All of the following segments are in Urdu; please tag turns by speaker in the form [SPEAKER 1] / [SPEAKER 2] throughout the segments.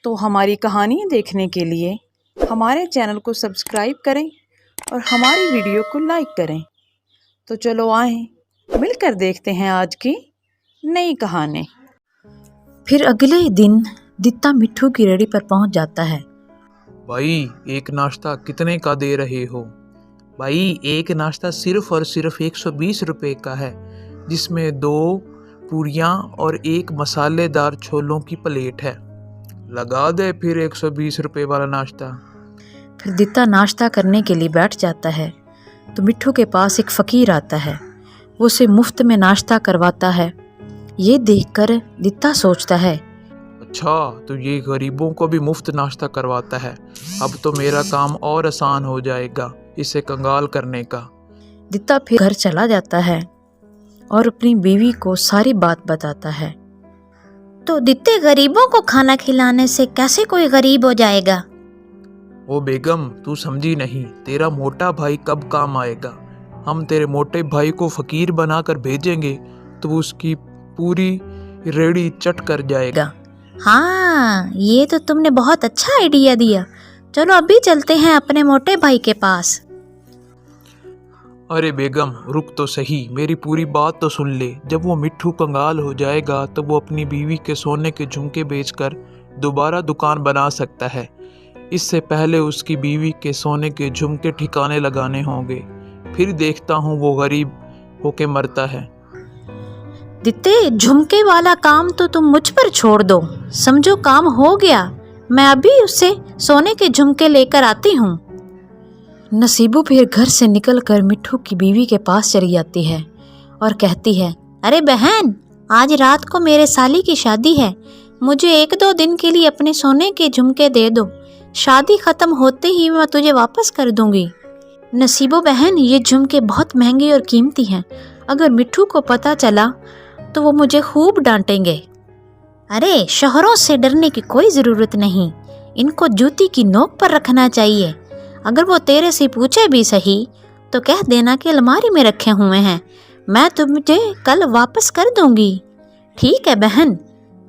[SPEAKER 1] تو ہماری کہانیاں دیکھنے کے لیے ہمارے چینل کو سبسکرائب کریں اور ہماری ویڈیو کو لائک کریں۔ تو چلو آئیں مل کر دیکھتے ہیں آج کی نئی کہانی۔
[SPEAKER 2] پھر اگلے دن دتا مٹھو کی ریڑی پر پہنچ جاتا ہے۔
[SPEAKER 3] بھائی ایک ناشتہ کتنے کا دے رہے ہو؟ بھائی ایک ناشتہ صرف اور صرف 120 روپے کا ہے، جس میں 2 پوریاں اور 1 مسالے دار چھولوں کی پلیٹ ہے۔ لگا دے پھر 120 روپے والا ناشتہ۔
[SPEAKER 2] پھر دتا ناشتہ کرنے کے لیے بیٹھ جاتا ہے تو مٹھو کے پاس ایک فقیر آتا ہے، وہ اسے مفت میں ناشتہ کرواتا ہے۔ یہ دیکھ کر دتا سوچتا ہے،
[SPEAKER 3] اچھا تو یہ غریبوں کو بھی مفت ناشتہ کرواتا ہے، اب تو میرا کام اور آسان ہو جائے گا اسے کنگال کرنے کا۔
[SPEAKER 2] دتا پھر گھر چلا جاتا ہے اور اپنی بیوی کو ساری بات بتاتا ہے۔
[SPEAKER 4] تو دتے غریبوں کو کھانا کھلانے سے کیسے کوئی غریب ہو جائے گا؟
[SPEAKER 3] او بیگم تو سمجھی نہیں، تیرا موٹا بھائی کب کام آئے گا؟ ہم تیرے موٹے بھائی کو فقیر بنا کر بھیجیں گے تو وہ اس کی پوری ریڑھی چٹ کر جائے گا۔
[SPEAKER 4] ہاں یہ تو تم نے بہت اچھا آئیڈیا دیا، چلو ابھی چلتے ہیں اپنے موٹے بھائی کے پاس۔
[SPEAKER 3] ارے بیگم رک تو صحیح، میری پوری بات تو سن لے۔ جب وہ مٹھو کنگال ہو جائے گا تو وہ اپنی بیوی کے سونے کے جھمکے بیچ کر دوبارہ دکان بنا سکتا ہے۔ اس سے پہلے اس کی بیوی کے سونے کے جھمکے ٹھکانے لگانے ہوں گے، پھر دیکھتا ہوں وہ غریب ہو کے مرتا ہے۔
[SPEAKER 4] دتے جھمکے والا کام تو تم مجھ پر چھوڑ دو، سمجھو کام ہو گیا، میں ابھی اسے سونے کے جھمکے لے کر آتی ہوں۔
[SPEAKER 2] نصیبو پھر گھر سے نکل کر مٹھو کی بیوی کے پاس چلی جاتی ہے اور کہتی ہے،
[SPEAKER 4] ارے بہن آج رات کو میرے سالی کی شادی ہے، مجھے 1-2 دن کے لیے اپنے سونے کے جھمکے دے دو، شادی ختم ہوتے ہی میں تجھے واپس کر دوں گی۔
[SPEAKER 2] نصیبو بہن یہ جھمکے بہت مہنگے اور قیمتی ہیں، اگر مٹھو کو پتہ چلا تو وہ مجھے خوب ڈانٹیں گے۔
[SPEAKER 4] ارے شوہروں سے ڈرنے کی کوئی ضرورت نہیں، ان کو جوتی کی نوک پر رکھنا چاہیے، اگر وہ تیرے سے پوچھے بھی صحیح تو کہہ دینا کہ الماری میں رکھے ہوئے ہیں، میں تجھے کل واپس کر دوں گی۔
[SPEAKER 2] ٹھیک ہے بہن،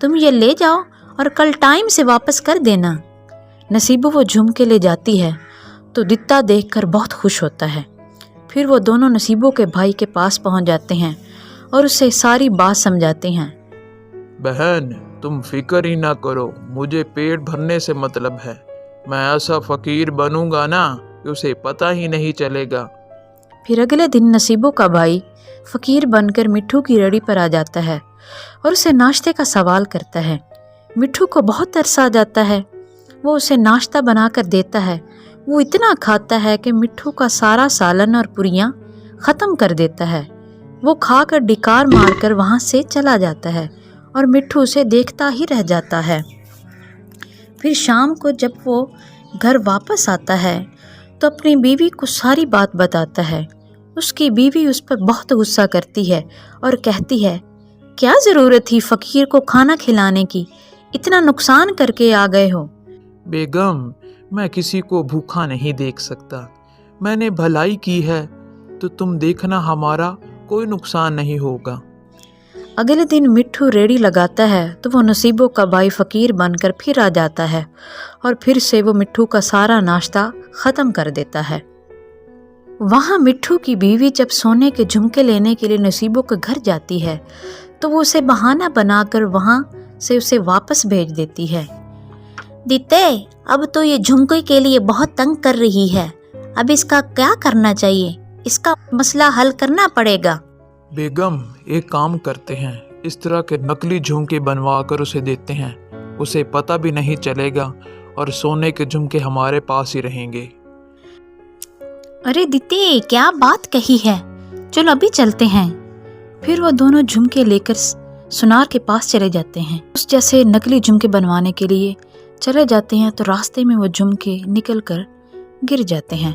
[SPEAKER 2] تم یہ لے جاؤ اور کل ٹائم سے واپس کر دینا۔ نصیبو وہ جھمکے لے جاتی ہے تو دتا دیکھ کر بہت خوش ہوتا ہے۔ پھر وہ دونوں نصیبو کے بھائی کے پاس پہنچ جاتے ہیں اور اسے ساری بات سمجھاتے ہیں۔
[SPEAKER 3] بہن تم فکر ہی نہ کرو، مجھے پیٹ بھرنے سے مطلب ہے، میں ایسا فقیر بنوں گا نا کہ اسے پتہ ہی نہیں چلے گا۔
[SPEAKER 2] پھر اگلے دن نصیبو کا بھائی فقیر بن کر مٹھو کی ریڑی پر آ جاتا ہے اور اسے ناشتے کا سوال کرتا ہے۔ مٹھو کو بہت ترس آ جاتا ہے، وہ اسے ناشتہ بنا کر دیتا ہے۔ وہ اتنا کھاتا ہے کہ مٹھو کا سارا سالن اور پوریاں ختم کر دیتا ہے۔ وہ کھا کر ڈکار مار کر وہاں سے چلا جاتا ہے اور مٹھو اسے دیکھتا ہی رہ جاتا ہے۔ پھر شام کو جب وہ گھر واپس آتا ہے تو اپنی بیوی کو ساری بات بتاتا ہے۔ اس کی بیوی اس پر بہت غصہ کرتی ہے اور کہتی ہے، کیا ضرورت تھی فقیر کو کھانا کھلانے کی، اتنا نقصان کر کے آ گئے ہو۔
[SPEAKER 3] بیگم میں کسی کو بھوکا نہیں دیکھ سکتا، میں نے بھلائی کی ہے تو تم دیکھنا ہمارا کوئی نقصان نہیں ہوگا۔
[SPEAKER 2] اگلے دن مٹھو ریڑی لگاتا ہے تو وہ نصیبو کا بھائی فقیر بن کر پھر آ جاتا ہے اور پھر سے وہ مٹھو کا سارا ناشتہ ختم کر دیتا ہے۔ وہاں مٹھو کی بیوی جب سونے کے جھمکے لینے کے لیے نصیبو کے گھر جاتی ہے تو وہ اسے بہانہ بنا کر وہاں سے اسے واپس بھیج دیتی ہے۔
[SPEAKER 4] دتے اب تو یہ جھمکے کے لیے بہت تنگ کر رہی ہے، اب اس کا کیا کرنا چاہیے؟ اس کا مسئلہ حل کرنا پڑے گا۔
[SPEAKER 3] بیگم ایک کام کرتے ہیں، اس طرح کے نقلی جھمکے بنوا کر اسے دیتے ہیں، اسے پتہ بھی نہیں چلے گا اور سونے کے جھمکے ہمارے پاس ہی رہیں گے۔
[SPEAKER 2] ارے دتے کیا بات کہی ہے، چلو ابھی چلتے ہیں۔ پھر وہ دونوں جھمکے لے کر سنار کے پاس چلے جاتے ہیں، اس جیسے نقلی جھمکے بنوانے کے لیے چلے جاتے ہیں تو راستے میں وہ جھمکے نکل کر گر جاتے ہیں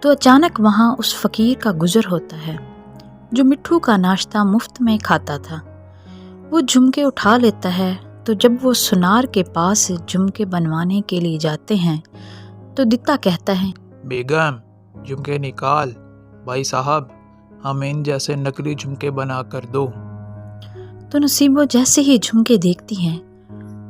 [SPEAKER 2] تو اچانک وہاں اس فقیر کا گزر ہوتا ہے جو مٹھو کا ناشتہ مفت میں کھاتا تھا۔ وہ جھمکے اٹھا لیتا ہے تو جب وہ سنار کے پاس جھمکے بنوانے کے لیے جاتے ہیں تو دتا کہتا ہے،
[SPEAKER 3] بیگم جھمکے نکال، بھائی صاحب ہمیں ان جیسے نقلی جھمکے بنا کر دو۔
[SPEAKER 2] تو نصیبو جیسے ہی جھمکے دیکھتی ہیں